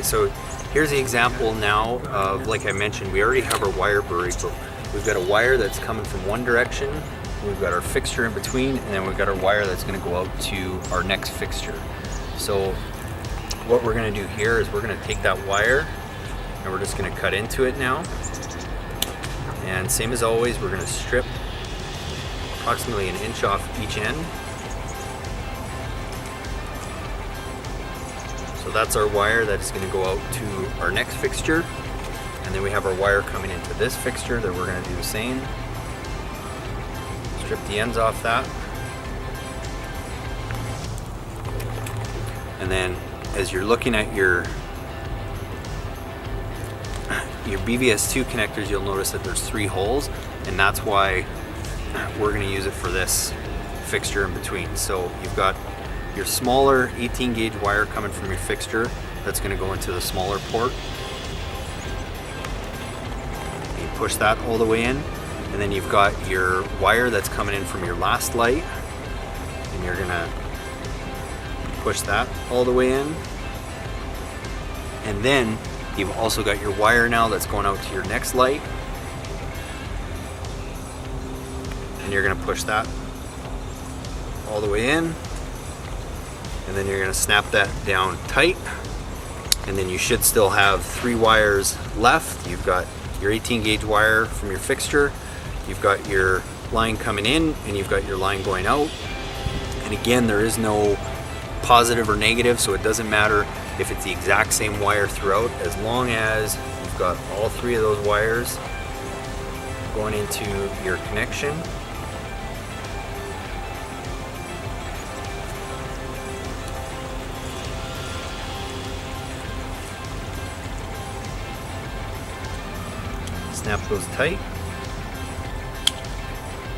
so here's the example now of, like I mentioned, we already have our wire buried, but we've got a wire that's coming from one direction, we've got our fixture in between, and then we've got our wire that's gonna go out to our next fixture. So what we're gonna do here is we're gonna take that wire and we're just gonna cut into it now. And same as always, we're gonna strip approximately 1 inch off each end. So that's our wire that is gonna go out to our next fixture. And then we have our wire coming into this fixture that we're gonna do the same. Strip the ends off that. And then as you're looking at your BVS-2 connectors, you'll notice that there's 3 holes, and that's why we're going to use it for this fixture in between. So you've got your smaller 18 gauge wire coming from your fixture that's going to go into the smaller port. And you push that all the way in, and then you've got your wire that's coming in from your last light, and you're going to push that all the way in. And then you've also got your wire now that's going out to your next light, and you're going to push that all the way in, and then you're going to snap that down tight, and then you should still have 3 wires left. You've got your 18 gauge wire from your fixture, you've got your line coming in, and you've got your line going out. And again, there is no positive or negative, so it doesn't matter if it's the exact same wire throughout, as long as you've got all 3 of those wires going into your connection. Snap those tight.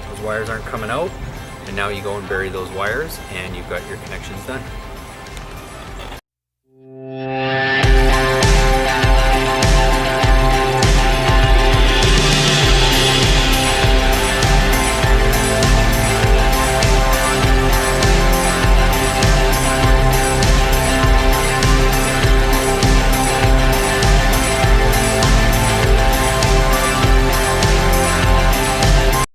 Those wires aren't coming out, and now you go and bury those wires and you've got your connections done.